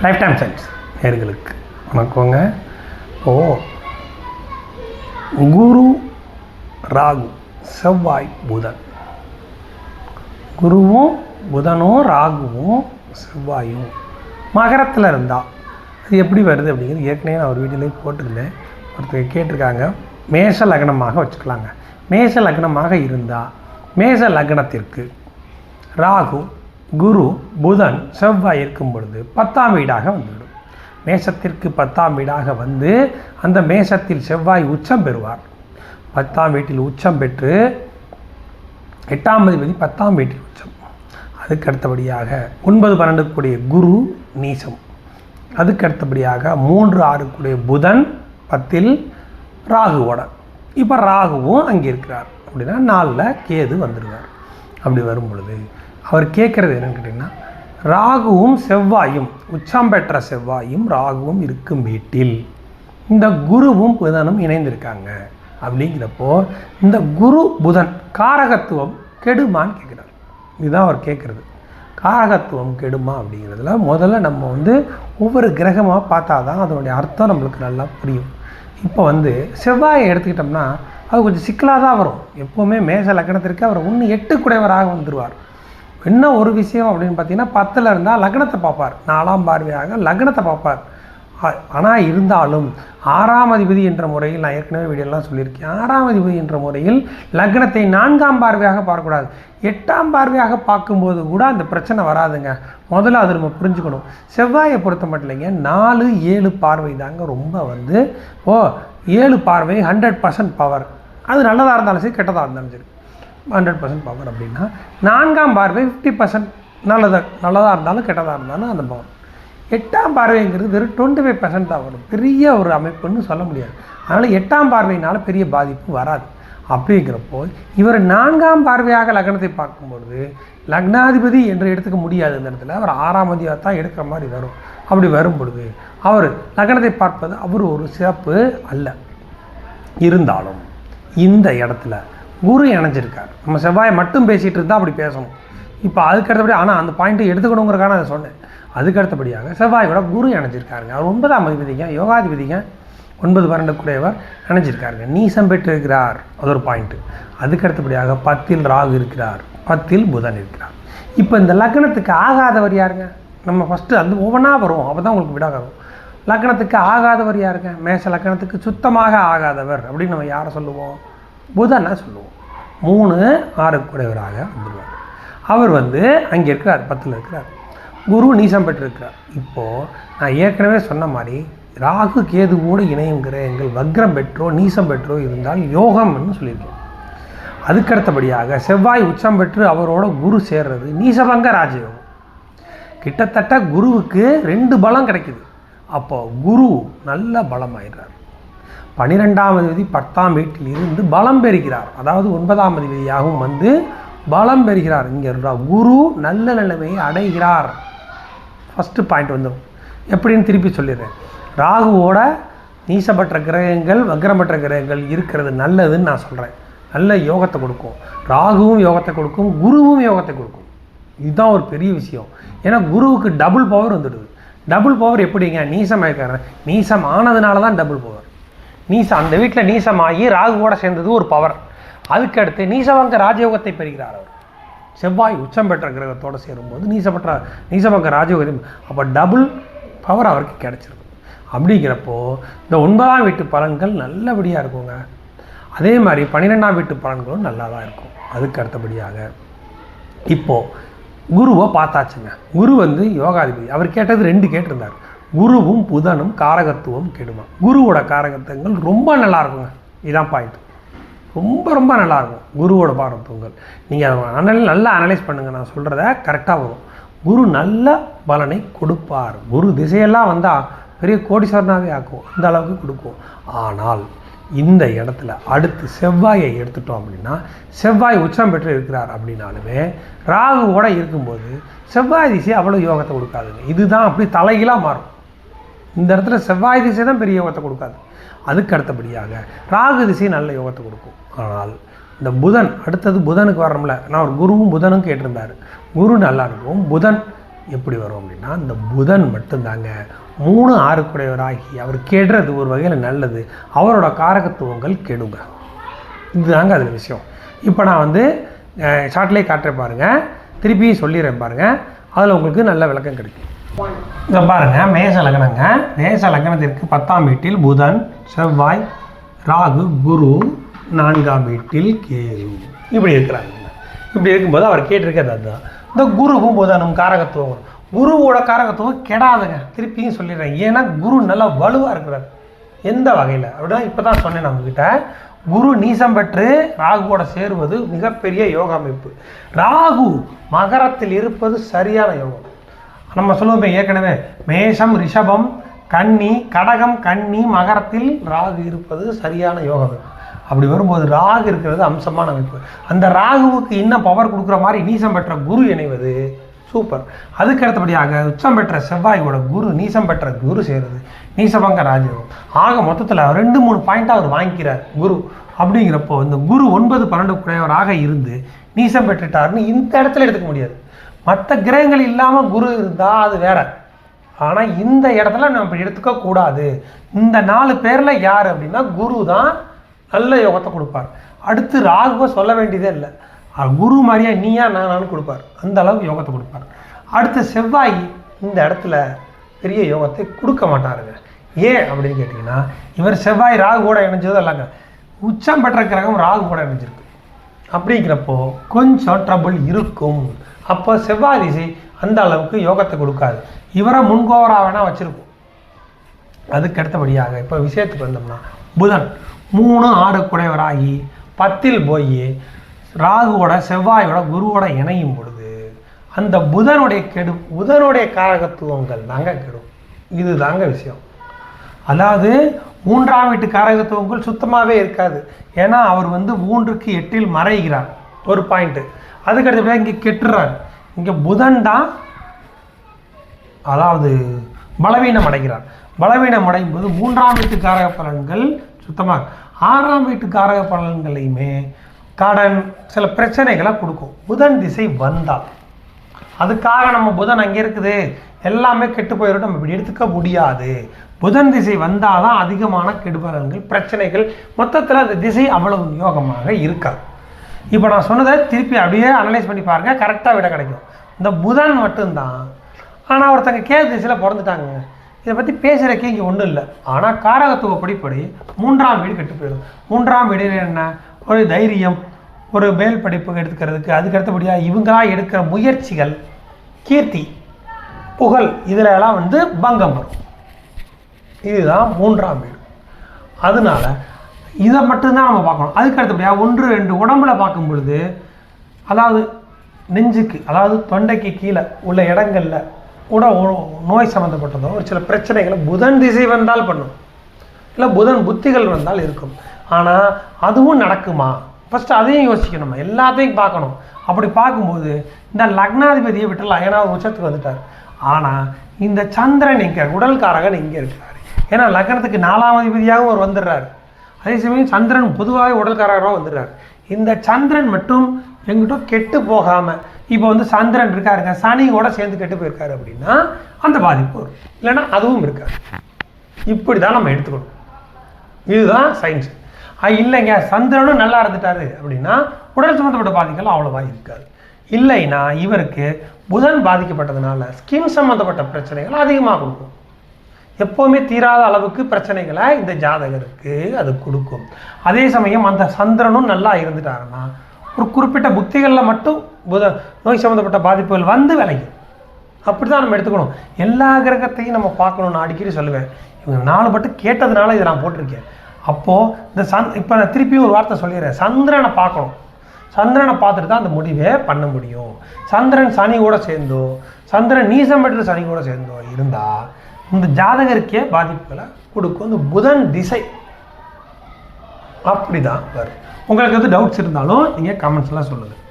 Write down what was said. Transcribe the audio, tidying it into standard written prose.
Life time science நேர்களுக்கு வணக்கங்க. குரு ராகு செவ்வாய் புதன், குருவும் புதனும் ராகுவும் செவ்வாயும் மகரத்தில் இருந்தால் அது எப்படி வருது அப்படிங்கிறது ஏற்கனவே நான் ஒரு வீடியோலேயே போட்டிருந்தேன். ஒருத்தர் கேட்டிருக்காங்க. மேஷ லக்னமாக வச்சுக்கலாங்க. மேஷ லக்னமாக இருந்தால் மேஷ லக்னத்திற்கு ராகு குரு புதன் செவ்வாய் இருக்கும் பொழுது 10ஆம் வீடாக வந்துவிடும். மேஷத்திற்கு 10ஆம் வீடாக வந்து அந்த மேஷத்தில் செவ்வாய் உச்சம் பெறுவார். 10ஆம் வீட்டில் உச்சம் பெற்று 8ஆம் அதிபதி 10ஆம் வீட்டில் உச்சம். அதுக்கு அடுத்தபடியாக 9-12 கூடிய குரு நீசம். அதுக்கு அடுத்தபடியாக 3-6 கூடிய புதன் 10இல் ராகுவோட. இப்போ ராகுவும் அங்கே இருக்கிறார் அப்படின்னா 4ல் கேது வந்துடுவார். அப்படி வரும் பொழுது அவர் கேட்குறது என்னன்னு கேட்டிங்கன்னா, ராகுவும் செவ்வாயும் உச்சம் பெற்ற செவ்வாயும் ராகுவும் இருக்கும் வீட்டில் இந்த குருவும் புதனும் இணைந்திருக்காங்க. அப்படிங்கிறப்போ இந்த குரு புதன் காரகத்துவம் கெடுமான்னு கேட்குறார். இதுதான் அவர் கேட்குறது. காரகத்துவம் கெடுமா அப்படிங்கிறதுல முதல்ல நம்ம ஒவ்வொரு கிரகமாக பார்த்தா தான் அதனுடைய அர்த்தம் நம்மளுக்கு நல்லா புரியும். இப்போ செவ்வாயை எடுத்துக்கிட்டோம்னா அது கொஞ்சம் சிக்கலாக தான் வரும். எப்போவுமே மேஷ லக்னத்திற்கு அவர் 8 குடைவராக வந்துடுவார். என்ன ஒரு விஷயம் அப்படின்னு பார்த்தீங்கன்னா, 10ல் இருந்தால் லக்னத்தை பார்ப்பார். 4ஆம் பார்வையாக லக்னத்தை பார்ப்பார். ஆனால் இருந்தாலும் 6ஆம் அதிபதி என்ற முறையில், நான் ஏற்கனவே வீடியோலாம் சொல்லியிருக்கேன், 6ஆம் அதிபதி என்ற முறையில் லக்னத்தை 4ஆம் பார்வையாக பார்க்கக்கூடாது. 8ஆம் பார்வையாக பார்க்கும்போது கூட அந்த பிரச்சனை வராதுங்க. முதல்ல அது நம்ம புரிஞ்சுக்கணும். செவ்வாயை பொறுத்த மட்டும் இல்லைங்க, 4-7 பார்வை தாங்க ரொம்ப 7 பார்வை 100% பவர். அது நல்லதாக இருந்தாலும் சரி, கெட்டதாக இருந்தாலும் சரி, 100% பவர். அப்படின்னா 4ஆம் பார்வை 50% நல்லதாக இருந்தாலும் கெட்டதாக இருந்தாலும் அந்த பவர். 8ஆம் பார்வைங்கிறது வெறும் 25% தான் வரும். பெரிய ஒரு அமைப்புன்னு சொல்ல முடியாது. அதனால் 8ஆம் பார்வையினால் பெரிய பாதிப்பு வராது. அப்படிங்கிறப்போ இவர் 4ஆம் பார்வையாக லக்னத்தை பார்க்கும்பொழுது லக்னாதிபதி என்று எடுத்துக்க முடியாது. இந்த இடத்துல அவர் 6ஆம் அதிபதியாக தான் எடுக்கிற மாதிரி வரும். அப்படி வரும் பொழுது அவர் லக்னத்தை பார்ப்பது அவர் ஒரு சிறப்பு அல்ல. இருந்தாலும் இந்த இடத்துல குரு இணைஞ்சிருக்கார். நம்ம செவ்வாயை மட்டும் பேசிகிட்டு இருந்தால் அப்படி பேசணும். இப்போ அதுக்கடுத்தபடி ஆனால் அந்த பாயிண்ட்டை எடுத்துக்கணுங்கிறக்கான அதை சொன்னேன். அதுக்கடுத்தபடியாக செவ்வாயோட குரு இணைஞ்சிருக்காருங்க. அவர் 9ஆம் அதிபதிங்க, யோகாதிபதிங்க, 9-12 கூடையவர் இணைஞ்சிருக்காருங்க. நீசம் பெற்றிருக்கிறார். அது ஒரு பாயிண்ட்டு. அதுக்கடுத்தபடியாக 10இல் ராகு இருக்கிறார், 10இல் புதன் இருக்கிறார். இப்போ இந்த லக்னத்துக்கு ஆகாதவர் யாருங்க? நம்ம ஃபஸ்ட்டு ஒவ்வொன்றா வரும், அப்போ தான் உங்களுக்கு விடாக வரும். லக்னத்துக்கு ஆகாதவர் யாருங்க? மேஷ லக்னத்துக்கு சுத்தமாக ஆகாதவர் அப்படின்னு நம்ம யாரை சொல்லுவோம்? புதனை சொல்லுவோம். 3-6 கூடையவராக வந்துடுவார். அவர் அங்கே இருக்கிறார், 10இல் இருக்கிறார். குரு நீசம் பெற்றிருக்கிறார். இப்போது நான் ஏற்கனவே சொன்ன மாதிரி ராகு கேதுவோடு இணையும் கிரகங்கள் வக்ரம் பெற்றோ நீசம் பெற்றோ இருந்தால் யோகம்னு சொல்லியிருக்கேன். அதுக்கடுத்தபடியாக செவ்வாய் உச்சம் பெற்று அவரோட குரு சேர்றது நீசபங்க ராஜயோகம். கிட்டத்தட்ட குருவுக்கு 2 பலம் கிடைக்குது. அப்போ குரு நல்ல பலம் ஆயிடுறார். 12ஆம் அதிபதி 10ஆம் வீட்டில் இருந்து பலம் பெறுகிறார். அதாவது 9ஆம் அதிபதியாகவும் பலம் பெறுகிறார். இங்கே குரு நல்ல நிலைமையை அடைகிறார். ஃபஸ்ட்டு பாயிண்ட் வந்துடும். எப்படின்னு திருப்பி சொல்லிடுறேன். ராகுவோட நீசப்பட்ட கிரகங்கள் வக்ரமற்ற கிரகங்கள் இருக்கிறது நல்லதுன்னு நான் சொல்கிறேன். நல்ல யோகத்தை கொடுக்கும். ராகுவும் யோகத்தை கொடுக்கும், குருவும் யோகத்தை கொடுக்கும். இதுதான் ஒரு பெரிய விஷயம். ஏன்னா குருவுக்கு டபுள் பவர் வந்துடுது. டபுள் பவர் எப்படிங்க? நீசமாயிருக்காரு. நீசம் ஆனதுனால தான் டபுள் பவர். அந்த வீட்டில் நீசமாகி ராகுவோட சேர்ந்தது ஒரு பவர். அதுக்கடுத்து நீசபங்க ராஜயோகத்தை பெறுகிறார் அவர். செவ்வாய் உச்சம் பெற்ற கிரகத்தோடு சேரும்போது நீசபங்க ராஜயோகம். அப்போ டபுள் பவர் அவருக்கு கிடைச்சிருக்கு. அப்படிங்கிறப்போ இந்த 9ஆம் வீட்டு பலன்கள் நல்லபடியாக இருக்குங்க. அதே மாதிரி 12ஆம் வீட்டு பலன்களும் நல்லா தான் இருக்கும். அதுக்கு அடுத்தபடியாக இப்போது குருவை பார்த்தாச்சுங்க. குரு யோகாதிபதி. அவர் கேட்டது 2 கேட்டிருந்தார். குருவும் புதனும் காரகத்துவம் கெடுமா. குருவோட காரகத்துவங்கள் ரொம்ப நல்லா இருக்குங்க. இதுதான் பாயிண்ட். ரொம்ப நல்லாயிருக்கும் குருவோட பாரத்துவங்கள். நீங்கள் அதை நல்லா அனலைஸ் பண்ணுங்கள். நான் சொல்கிறத கரெக்டாக வரும். குரு நல்ல பலனை கொடுப்பார். குரு திசையெல்லாம் வந்தால் பெரிய கோடீஸ்வரனாகவே ஆக்கும். அந்த அளவுக்கு கொடுக்கும். ஆனால் இந்த இடத்துல அடுத்து செவ்வாயை எடுத்துட்டோம் அப்படின்னா, செவ்வாய் உச்சம் பெற்று இருக்கிறார் அப்படின்னாலுமே ராகுவோட இருக்கும்போது செவ்வாய் திசை அவ்வளோ யோகத்தை கொடுக்காதுங்க. இதுதான் அப்படி தலைகீழாக மாறும். இந்த இடத்துல செவ்வாய் திசை தான் பெரிய யோகத்தை கொடுக்காது. அதுக்கு அடுத்தபடியாக ராகு திசை நல்ல யோகத்தை கொடுக்கும். ஆனால் இந்த புதன் அடுத்தது புதனுக்கு வரணும்ல. நான் ஒரு குருவும் புதனும் கேட்டிருந்தார். குரு நல்லா இருக்கும், புதன் எப்படி வரும் அப்படின்னா இந்த புதன் மட்டும்தாங்க 3 6 குடையவராகி அவர் கெடுறது ஒரு வகையில் நல்லது, அவரோட காரகத்துவங்கள் கெடுங்க. இதுதாங்க அதில் விஷயம். இப்போ நான் வந்து ஷார்ட்லேயே காட்டுறேன் பாருங்கள், திருப்பி சொல்லிடுறேன் பாருங்கள், அதில் உங்களுக்கு நல்ல விளக்கம் கிடைக்கும். இதை பாருங்கள், மேஷ லக்னங்க. மேஷ லக்னத்திற்கு 10ஆம் வீட்டில் புதன், செவ்வாய், ராகு, குரு, 4ஆம் வீட்டில் கேது இப்படி இருக்கிறாங்க. இப்படி இருக்கும்போது அவர் கேட்டிருக்கிறது அதுதான். இந்த குருவும் புதனும் காரகத்துவம், குருவோட காரகத்துவம் கெடாதுங்க. திருப்பியும் சொல்லிடுறேன், ஏன்னா குரு நல்லா வலுவாக இருக்கிறார். எந்த வகையில் அப்படின்னா இப்போ தான் சொன்னேன் நம்மக்கிட்ட, குரு நீசம் பெற்று ராகுவோட சேருவது மிகப்பெரிய யோக அமைப்பு. ராகு மகரத்தில் இருப்பது சரியான யோகம். நம்ம சொல்லுவோம் ஏற்கனவே, மேஷம், ரிஷபம், கன்னி, கடகம், கன்னி, மகரத்தில் ராகு இருப்பது சரியான யோக அமைப்பு. அப்படி வரும்போது ராகு இருக்கிறது அம்சமான அமைப்பு. அந்த ராகுவுக்கு இன்னும் பவர் கொடுக்குற மாதிரி நீசம் பெற்ற குரு இணைவது சூப்பர். அதுக்கு அடுத்தபடியாக உச்சம் பெற்ற செவ்வாயோட குரு, நீசம் பெற்ற குரு சேருது, நீசபங்க ராஜயோகம். ஆக மொத்தத்தில் 2-3 பாயிண்ட்டாக அவர் வாங்கிக்கிறார் குரு. அப்படிங்கிறப்போ இந்த குரு 9-12 குடையவராக இருந்து நீசம் பெற்றுட்டாருன்னு இந்த இடத்துல எடுத்துக்க முடியாது. மற்ற கிரகங்கள் இல்லாமல் குரு இருந்தால் அது வேற. ஆனால் இந்த இடத்துல நம்ம எடுத்துக்க கூடாது. இந்த 4 பேரில் யார் அப்படின்னா குரு தான் நல்ல யோகத்தை கொடுப்பார். அடுத்து ராகுவை சொல்ல வேண்டியதே இல்லை, குரு மாதிரியா நீயா நானான்னு கொடுப்பார், அந்த அளவுக்கு யோகத்தை கொடுப்பார். அடுத்து செவ்வாய் இந்த இடத்துல பெரிய யோகத்தை கொடுக்க மாட்டாருங்க. ஏன் அப்படின்னு கேட்டிங்கன்னா, இவர் செவ்வாய் ராகு கூட இணைஞ்சது இல்லைங்க, உச்சம் பெற்ற கிரகம் ராகு கூட இணைஞ்சிருக்கு. அப்படிங்கிறப்போ கொஞ்சம் ட்ரபிள் இருக்கும். அப்போ செவ்வாய் திசை அந்த அளவுக்கு யோகத்தை கொடுக்காது. இவரை முன்கோவராக வேணால் வச்சுருக்கும். அதுக்கு அடுத்தபடியாக இப்போ விஷயத்துக்கு வந்தோம்னா, புதன் 3-6 குடையவராகி 10ல் போய் ராகுவோட செவ்வாயோட குருவோட இணையும் பொழுது அந்த புதனுடைய புதனுடைய காரகத்துவங்கள் தாங்க கெடும். இது தாங்க விஷயம். அதாவது 3ஆம் வீட்டு காரகத்துவங்கள் சுத்தமாகவே இருக்காது. ஏன்னா அவர் வந்து 3க்கு 8ல் மறைகிறார், ஒரு பாயிண்ட்டு. அதுக்கடுத்து இங்கே கெட்டுறார். இங்கே புதன் தான் அதாவது பலவீனம் அடைகிறார். பலவீனம் அடையும் போது 3ஆம் வீட்டு காரக பலன்கள் சுத்தமாக, 6ஆம் வீட்டு காரக பலன்களையுமே கடன் சில பிரச்சனைகளை கொடுக்கும் புதன் திசை வந்தால். அதுக்காக நம்ம புதன் அங்கே இருக்குது எல்லாமே கெட்டு போயிடும் நம்ம இப்படி எடுத்துக்க முடியாது. புதன் திசை வந்தால் தான் அதிகமான கெடுபலன்கள், பிரச்சனைகள், மொத்தத்தில் அந்த திசை அவ்வளவு யோகமாக இருக்காது. இப்போ நான் சொன்னதை திருப்பி அப்படியே அனலைஸ் பண்ணி பாருங்கள், கரெக்டாக விட கிடைக்கும். இந்த புதன் மட்டும்தான். ஆனால் ஒருத்தங்க கேது திசையில் பிறந்துட்டாங்க, இதை பற்றி பேசுகிறக்கே இங்கே ஒன்றும் இல்லை. ஆனால் காரகத்துவப்படி 3ஆம் வீடு கெட்டு போயிடும். 3ஆம் வீடு என்ன, ஒரு தைரியம், ஒரு மேல் படிப்பு எடுத்துக்கிறதுக்கு, அதுக்கு அடுத்தபடியாக இவங்களாக எடுக்கிற முயற்சிகள், கீர்த்தி, புகழ், இதில் எல்லாம் வந்து பங்கம் வரும். இதுதான் 3ஆம் வீடு. அதனால இதை மட்டும்தான் நம்ம பார்க்கணும். அதுக்கு அடுத்தபடியாக 1-2 உடம்புல பார்க்கும் பொழுது, அதாவது நெஞ்சுக்கு, அதாவது தொண்டைக்கு கீழே உள்ள இடங்களில் கூட நோய் சம்மந்தப்பட்டதோ ஒரு சில பிரச்சனைகளை புதன் திசை வந்தால் பண்ணும், இல்லை புதன் புத்திகள் வந்தால் இருக்கும். ஆனால் அதுவும் நடக்குமா, ஃபஸ்ட்டு அதையும் யோசிக்கணும், எல்லாத்தையும் பார்க்கணும். அப்படி பார்க்கும்போது இந்த லக்னாதிபதியை விட்டுலாம், ஏன்னா உச்சத்துக்கு வந்துட்டார். ஆனால் இந்த சந்திரன் இங்கே உடல்காரகன் இங்கே இருக்கிறார். ஏன்னா லக்னத்துக்கு 4ஆம் அதிபதியாகவும் அவர் வந்துடுறாரு. அதே சமயம் சந்திரன் பொதுவாக உடல்காரகராக வந்துடுறார். இந்த சந்திரன் மட்டும் எங்கிட்ட கெட்டு போகாமல், இப்போ வந்து சந்திரன் இருக்காருங்க, சனி கூட சேர்ந்து கெட்டு போயிருக்காரு அப்படின்னா அந்த பாதிப்பு வரும், இல்லைன்னா அதுவும் இருக்காது. இப்படி தான் நம்ம எடுத்துக்கணும். இதுதான் சயின்ஸ். இல்லைங்க சந்திரனும் நல்லா இருந்துட்டாரு அப்படின்னா உடல் சம்மந்தப்பட்ட பாதிப்புகள் அவ்வளோவா இருக்காது. இல்லைன்னா இவருக்கு புதன் பாதிக்கப்பட்டதுனால ஸ்கின் சம்மந்தப்பட்ட பிரச்சனைகள் அதிகமாக கொடுக்கும். எப்போவுமே தீராத அளவுக்கு பிரச்சனைகளை இந்த ஜாதகருக்கு அது கொடுக்கும். அதே சமயம் அந்த சந்திரனும் நல்லா இருந்துட்டாருன்னா ஒரு குறிப்பிட்ட புத்திகளில் மட்டும் நோய் சம்மந்தப்பட்ட பாதிப்புகள் வந்து விளையும். அப்படி தான் நம்ம எடுத்துக்கணும். எல்லா கிரகத்தையும் நம்ம பார்க்கணும். நான் அடிக்கடி சொல்லுவேன், இவங்க 4 மட்டும் கேட்டதுனால இதை நான் போட்டிருக்கேன். அப்போது இந்த இப்போ நான் திருப்பியும் ஒரு வார்த்தை சொல்லிடுறேன், சந்திரனை பார்க்கணும். சந்திரனை பார்த்துட்டு தான் அந்த முடிவே பண்ண முடியும். சந்திரன் சனி கூட சேர்ந்தோ, சந்திரன் நீசம் பெற்ற சனி கூட சேர்ந்தோ இருந்தால் இந்த ஜாதகருக்கே பாதிப்புகளை கொடுக்கும் இந்த புதன் திசை. அப்படி தான் வரும். உங்களுக்கு எது டவுட்ஸ் இருந்தாலும் நீங்கள் கமெண்ட்ஸ்லாம் சொல்லுங்கள்.